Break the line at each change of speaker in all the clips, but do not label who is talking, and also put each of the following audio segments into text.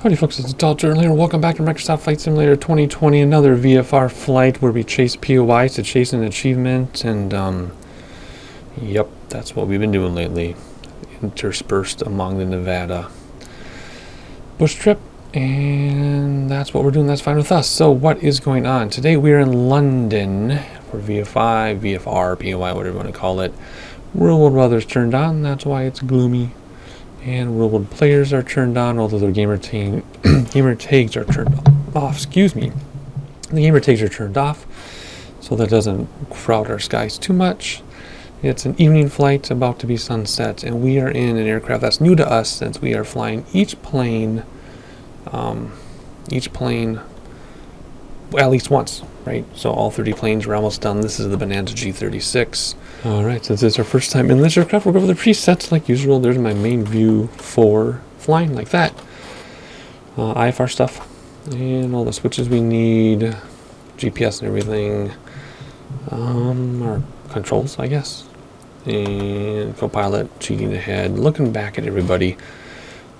Howdy folks, it's Adult Journal. Welcome back to Microsoft Flight Simulator 2020, another VFR flight where we chase POIs to chase an achievement, and yep, that's what we've been doing lately, interspersed among the Nevada bush trip, and that's what we're doing. That's fine with us. So what is going on? Today we are in London for VFI, VFR, POI, whatever you want to call it. Real world weather's turned on, that's why it's gloomy. And real world players are turned on, although their gamer tags are turned off. Excuse me. The gamer tags are turned off, so that doesn't crowd our skies too much. It's an evening flight about to be sunset, and we are in an aircraft that's new to us since we are flying each plane well, at least once, right? So all 30 planes, we're almost done. This is the Bonanza G36. All right, since it's our first time in this aircraft, we'll go over the presets like usual. There's my main view for flying like that. IFR stuff and all the switches we need, GPS and everything. Our controls, I guess. And co-pilot, cheating ahead, looking back at everybody.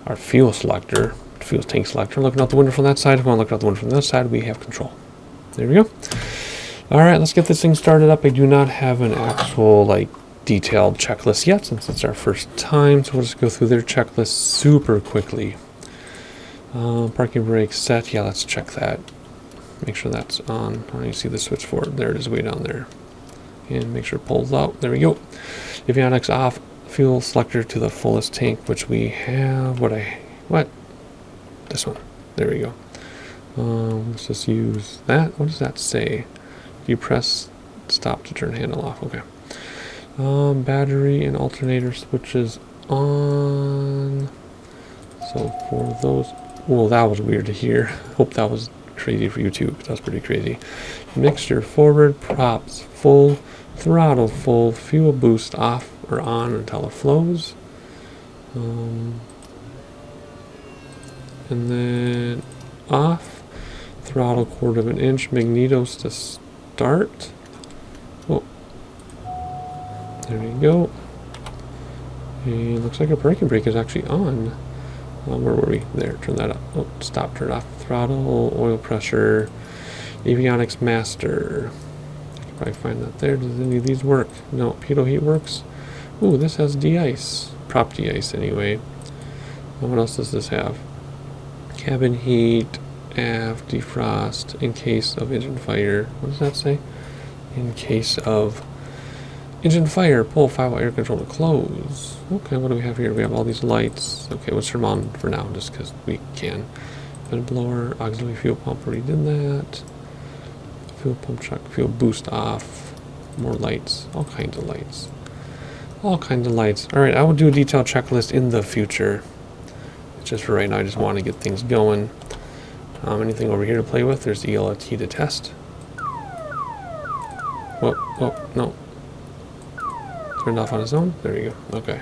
Our fuel selector, fuel tank selector, looking out the window from that side. If we want to look out the window from the other side, we have control. There we go. All right, let's get this thing started up. I do not have an actual detailed checklist yet since it's our first time, so we'll just go through their checklist super quickly. Parking brake set. Yeah, let's check that. Make sure that's on. Oh, you see the switch for it. There it is, way down there. And make sure it pulls out. There we go. Avionics off. Fuel selector to the fullest tank, which we have. What? This one. There we go. Let's just use that. What does that say? You press stop to turn handle off. Okay. Battery and alternator switches on. So for those, well, that was weird to hear. Hope that was crazy for you too, because that's pretty crazy. Mixture forward, props full, throttle full, fuel boost off or on until it flows. And then off, throttle 1/4 inch, magnetos to start. Oh, there we go. And looks like a parking brake is actually on. Where were we? There, turn that up. Oh, stop, turn off. Throttle, oil pressure, avionics master. I can probably find that there. Does any of these work? No, pitot heat works. Ooh, this has de-ice. Prop de-ice anyway. What else does this have? Cabin heat, aft defrost, in case of engine fire. What does that say? In case of engine fire, pull 5-watt air control to close. Okay, what do we have here? We have all these lights. Okay, let's turn them on for now, just because we can. Vent blower, auxiliary fuel pump, already did that. Fuel pump check, fuel boost off. More lights, all kinds of lights. All kinds of lights. All right, I will do a detailed checklist in the future. Just for right now, I just want to get things going. Anything over here to play with? There's the ELT to test. Whoa, no. Turned off on its own. There you go. Okay.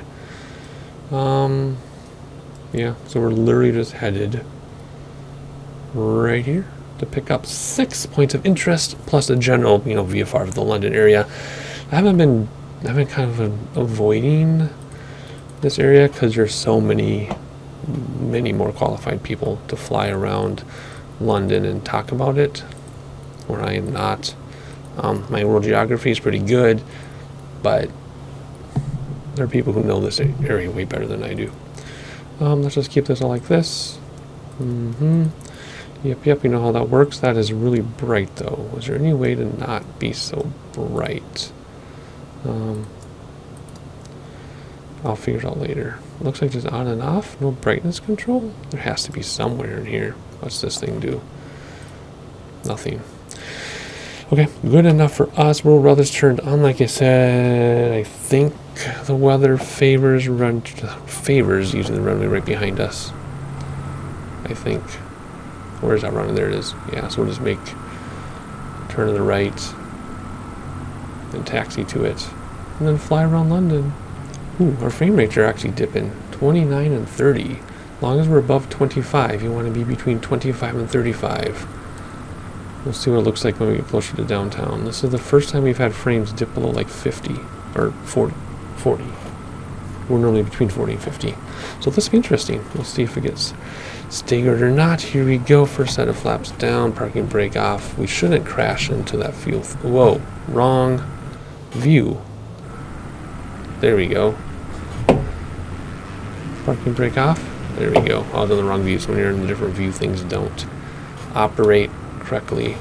Yeah, so we're literally just headed right here to pick up 6 points of interest plus a general, VFR for the London area. I've been kind of avoiding this area because there's so many more qualified people to fly around London and talk about it, where I am not. My world geography is pretty good, but there are people who know this area way better than I do. Let's just keep this all like this. Yep, you know how that works. That is really bright though. Is there any way to not be so bright? I'll figure it out later. Looks like just on and off, no brightness control. There has to be somewhere in here. What's this thing do? Nothing. Okay, good enough for us. World weather's turned on, like I said. I think the weather favors using the runway right behind us. I think. Where's that runway? There it is. Yeah, so we'll just turn to the right, and taxi to it, and then fly around London. Ooh, our frame rates are actually dipping. 29 and 30. As long as we're above 25, you want to be between 25 and 35. We'll see what it looks like when we get closer to downtown. This is the first time we've had frames dip below 50 or 40. We're normally between 40 and 50. So this will be interesting. We'll see if it gets Staggered or not, here we go. First set of flaps down, parking brake off. We shouldn't crash into that fuel. Whoa, wrong view. There we go. Parking brake off. There we go. Oh, the wrong views. When you're in a different view, things don't operate correctly.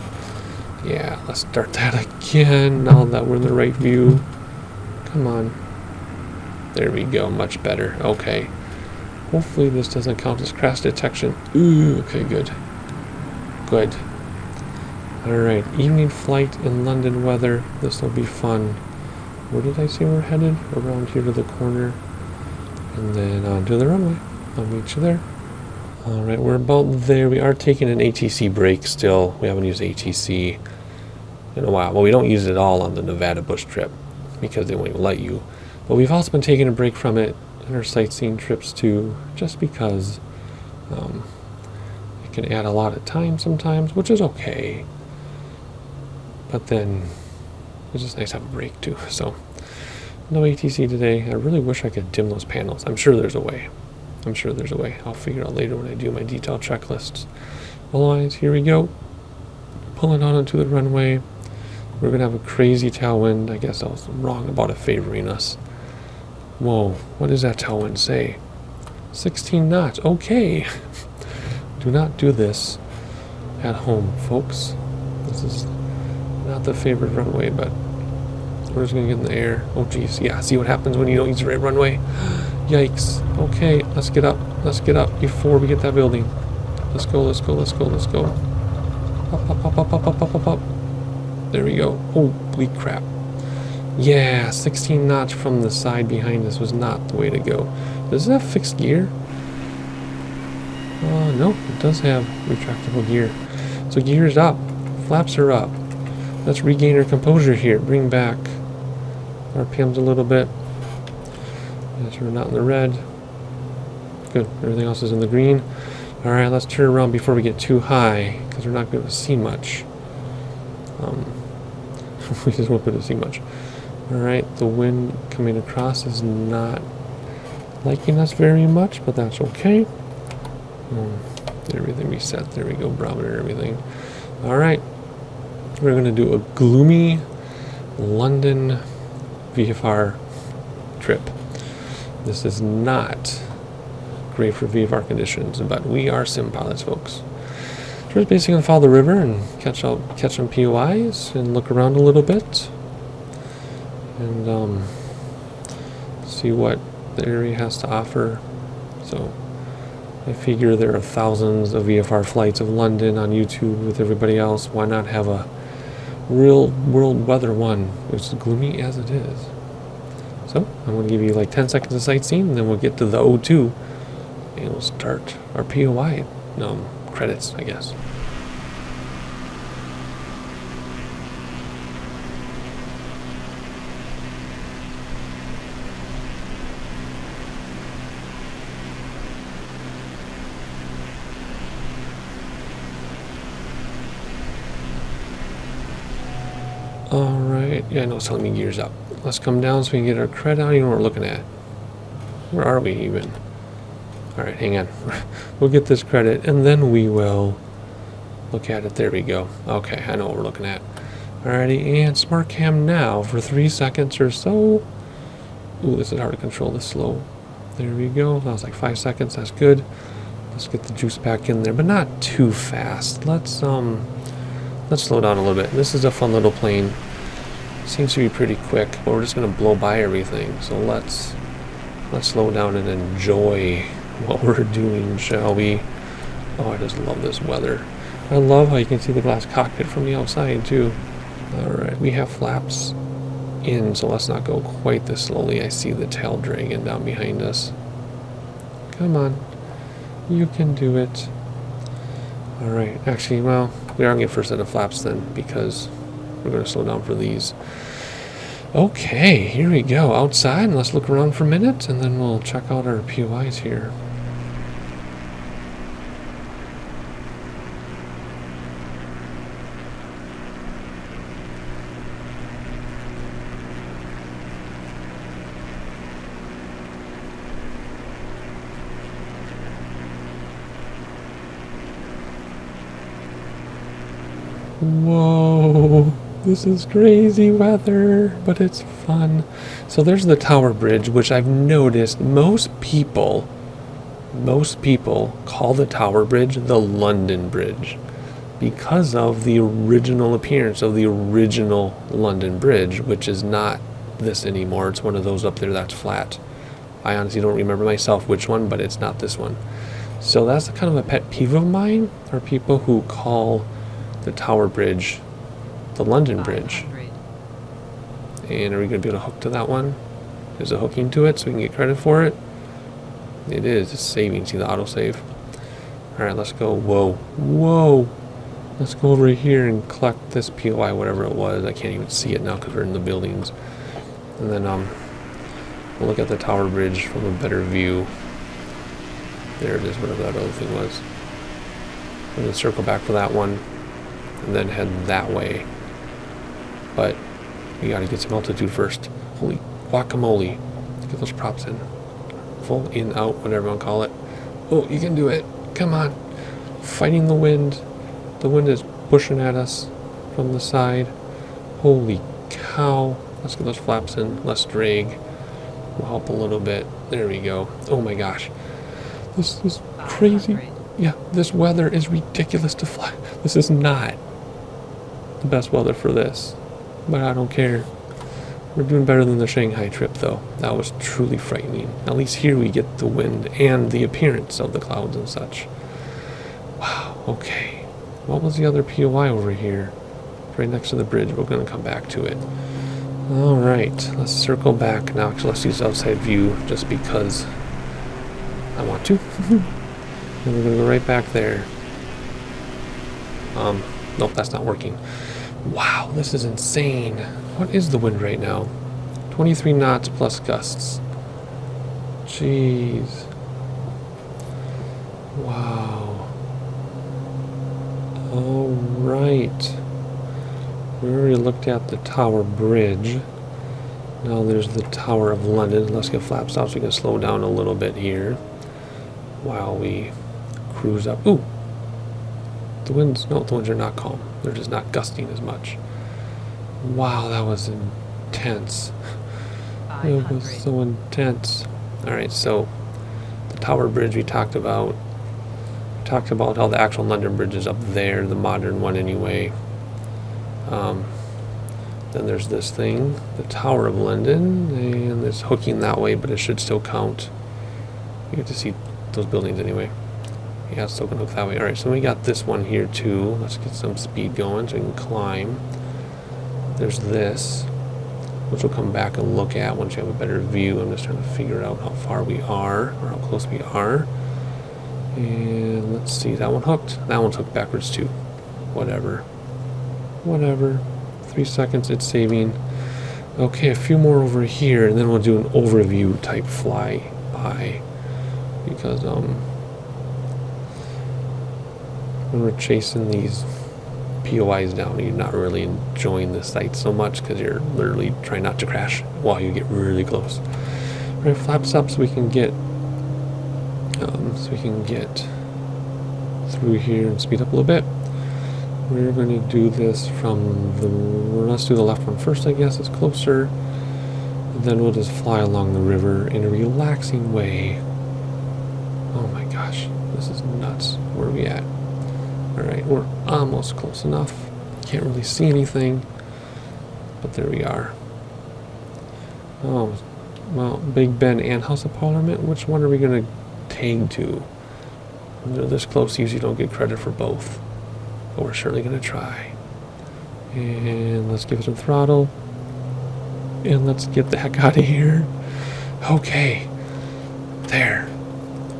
Yeah, let's start that again now that we're in the right view. Come on. There we go. Much better. Okay. Hopefully this doesn't count as crash detection. Ooh, okay, good. Good. Alright, evening flight in London weather. This will be fun. Where did I say we're headed? Around here to the corner. And then onto the runway. I'll meet you there. Alright, we're about there. We are taking an ATC break still. We haven't used ATC in a while. Well, we don't use it all on the Nevada bush trip because they won't even let you. But we've also been taking a break from it in our sightseeing trips too, just because it can add a lot of time sometimes, which is okay. But then it's just nice to have a break too. So no ATC today. I really wish I could dim those panels. I'm sure there's a way. I'm sure there's a way. I'll figure out later when I do my detailed checklists. Otherwise, here we go. Pulling out onto the runway. We're going to have a crazy tailwind. I guess I was wrong about it favoring us. Whoa, what does that tailwind say? 16 knots. Okay. Do not do this at home, folks. This is not the favorite runway, but we're just going to get in the air. Oh, geez. Yeah, see what happens when you don't use the right runway? Yikes. Okay, let's get up. Let's get up before we get that building. Let's go, let's go, let's go, let's go. Up, up, up, up, up, up, up, up, up. There we go. Holy crap. Yeah, 16 knots from the side behind us was not the way to go. Does it have fixed gear? No, it does have retractable gear. So gear's up. Flaps are up. Let's regain our composure here. Bring back RPMs a little bit. Yes, we're not in the red. Good. Everything else is in the green. Alright, let's turn around before we get too high, because we're not going to see much. We just won't be able to see much. Alright, the wind coming across is not liking us very much, but that's okay. Everything reset. There we go, barometer, everything. Alright, we're going to do a gloomy London VFR trip. This is not great for VFR conditions, but we are sim pilots, folks. So we're basically going to follow the river and catch some POIs and look around a little bit and see what the area has to offer. So I figure there are thousands of VFR flights of London on YouTube with everybody else. Why not have a real world weather one, which is gloomy as it is? So I'm going to give you like 10 seconds of sightseeing, and then we'll get to the O2 and we'll start our POI credits, I guess. Alright, yeah, I know it's telling me gears up. Let's come down so we can get our credit. I don't even know what we're looking at. Where are we even? Alright, hang on. We'll get this credit and then we will look at it. There we go. Okay, I know what we're looking at. Alrighty, and smart cam now for 3 seconds or so. Ooh, this is hard to control this slow. There we go. That was like 5 seconds. That's good. Let's get the juice back in there, but not too fast. Let's slow down a little bit. This is a fun little plane. Seems to be pretty quick, but we're just gonna blow by everything. So let's slow down and enjoy what we're doing, shall we? Oh, I just love this weather. I love how you can see the glass cockpit from the outside too. Alright, we have flaps in, so let's not go quite this slowly. I see the tail dragging down behind us. Come on. You can do it. Alright, actually, well, we are going to get first set of flaps then, because we're going to slow down for these. Okay, here we go. Outside, and let's look around for a minute, and then we'll check out our POIs here. Whoa, this is crazy weather, but it's fun. So there's the Tower Bridge, which I've noticed most people call the Tower Bridge the London Bridge because of the original appearance of the original London Bridge, which is not this anymore. It's one of those up there that's flat. I honestly don't remember myself which one, but it's not this one. So that's kind of a pet peeve of mine, are people who call the Tower Bridge the London Bridge. And are we going to be able to hook to that one? There's a hooking to it so we can get credit for it. It is. It's saving. See the autosave? Alright, let's go. Whoa. Whoa! Let's go over here and collect this POI, whatever it was. I can't even see it now because we're in the buildings. And then we'll look at the Tower Bridge from a better view. There it is, whatever that other thing was. I'm going to circle back for that one and then head that way. But we got to get some altitude first. Holy guacamole. Let's get those props in. Full, in, out, whatever you want to call it. Oh, you can do it. Come on. Fighting the wind. The wind is pushing at us from the side. Holy cow. Let's get those flaps in. Less drag. Will help a little bit. There we go. Oh my gosh. This is crazy. Yeah, this weather is ridiculous to fly. This is not the best weather for this. But I don't care. We're doing better than the Shanghai trip, though. That was truly frightening. At least here we get the wind and the appearance of the clouds and such. Wow, okay. What was the other POI over here? Right next to the bridge. We're going to come back to it. Alright, let's circle back now. Actually, let's use outside view just because I want to. And we're going to go right back there. Nope, that's not working. Wow, this is insane. What is the wind right now? 23 knots plus gusts. Jeez. Wow. Alright. We already looked at the Tower Bridge. Now there's the Tower of London. Let's get flaps out so we can slow down a little bit here while we cruise up. Ooh! The winds are not calm. They're just not gusting as much. Wow, that was intense. It was so intense. Alright, so the Tower Bridge we talked about. We talked about how the actual London Bridge is up there, the modern one anyway. Then there's this thing, the Tower of London, and it's hooking that way, but it should still count. You get to see those buildings anyway. Yeah, it's still gonna hook that way. Alright, so we got this one here too. Let's get some speed going so we can climb. There's this, which we'll come back and look at once you have a better view. I'm just trying to figure out how far we are, or how close we are. And let's see, that one hooked? That one's hooked backwards too. Whatever. 3 seconds, it's saving. Okay, a few more over here, and then we'll do an overview type fly by. Because, when we're chasing these POIs down, you're not really enjoying the sight so much because you're literally trying not to crash while you get really close. Right, flaps up so we can get through here and speed up a little bit. We're going to do this from let's do the left one first, I guess. It's closer. And then we'll just fly along the river in a relaxing way. Oh my gosh, this is nuts. Where are we at? Alright, we're almost close enough. Can't really see anything, but there we are. Oh, well, Big Ben and House of Parliament, which one are we going to tag to? When they're this close, you usually don't get credit for both. But we're certainly going to try. And let's give it some throttle. And let's get the heck out of here. Okay. There.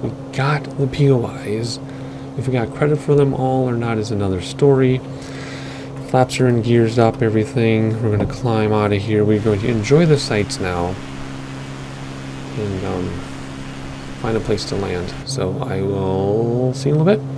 We got the POIs. If we got credit for them all or not is another story. Flaps are in, gears up, everything. We're going to climb out of here. We're going to enjoy the sights now. And find a place to land. So I will see you in a little bit.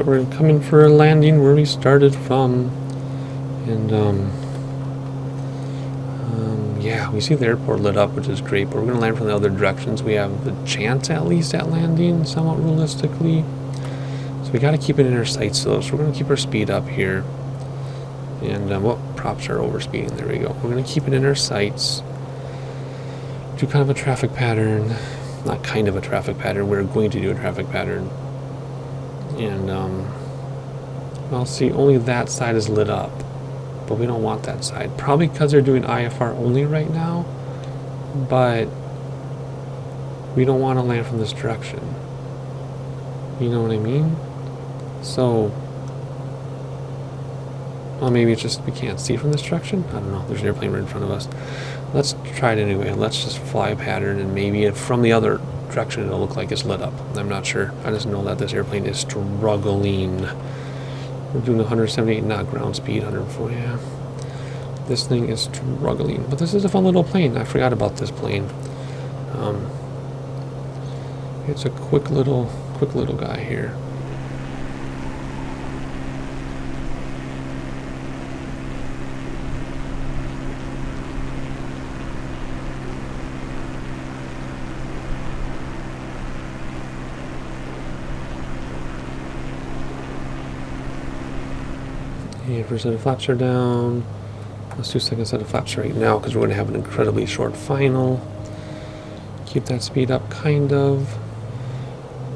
we're coming for a landing where we started from. And, yeah, we see the airport lit up, which is great, but we're going to land from the other directions. We have the chance, at least, at landing, somewhat realistically. So we got to keep it in our sights, though. So we're going to keep our speed up here. And, props are overspeeding. There we go. We're going to keep it in our sights. Do kind of a traffic pattern. Not kind of a traffic pattern. We're going to do a traffic pattern. And, well, see, only that side is lit up. But we don't want that side. Probably because they're doing IFR only right now. But we don't want to land from this direction. You know what I mean? So, well, maybe it's just we can't see from this direction. I don't know. There's an airplane right in front of us. Let's try it anyway. Let's just fly a pattern, and maybe from the other direction it'll look like it's lit up. I'm not sure. I just know that this airplane is struggling. We're doing 178 knot ground speed, 104. Yeah, this thing is struggling. But this is a fun little plane. I forgot about this plane. It's a quick little guy here. And first set of flaps are down. Let's do second set of flaps right now because we're going to have an incredibly short final. Keep that speed up, kind of.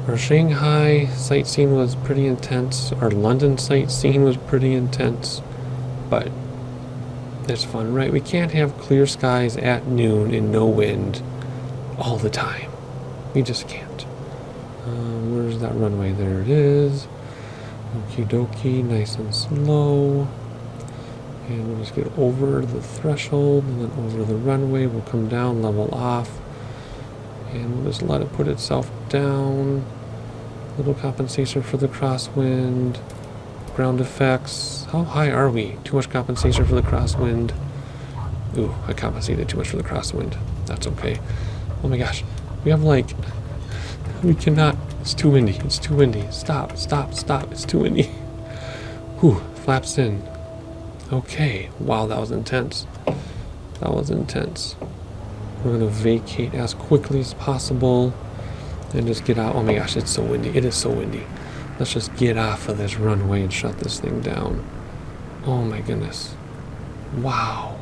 Our Shanghai sightseeing was pretty intense. Our London sightseeing was pretty intense. But it's fun, right? We can't have clear skies at noon and no wind all the time. We just can't. Where's that runway? There it is. Okie dokie, nice and slow. And we'll just get over the threshold and then over the runway. We'll come down, level off. And we'll just let it put itself down. Little compensation for the crosswind. Ground effects. How high are we? Too much compensation for the crosswind. Ooh, I compensated too much for the crosswind. That's okay. Oh my gosh. We have like... We cannot... It's too windy. It's too windy. Stop, stop, stop. It's too windy. Whew. Flaps in. Okay. Wow, that was intense. That was intense. We're going to vacate as quickly as possible and just get out. Oh my gosh, it's so windy. It is so windy. Let's just get off of this runway and shut this thing down. Oh my goodness. Wow.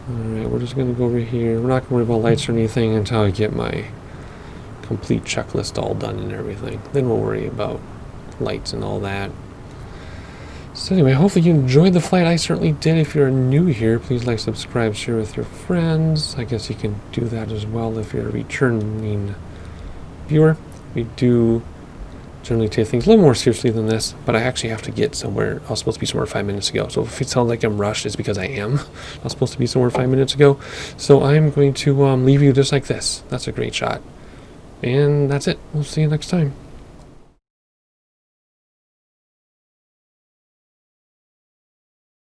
Alright, we're just going to go over here. We're not going to worry about lights or anything until I get my complete checklist all done and everything. Then we'll worry about lights and all that. So anyway, hopefully you enjoyed the flight. I certainly did. If you're new here, please like, subscribe, share with your friends. I guess you can do that as well if you're a returning viewer. We do generally take things a little more seriously than this, but I actually have to get somewhere. I was supposed to be somewhere 5 minutes ago. So if it sounds like I'm rushed, it's because I am. I was supposed to be somewhere 5 minutes ago. So I'm going to leave you just like this. That's a great shot. And that's it. We'll see you next time.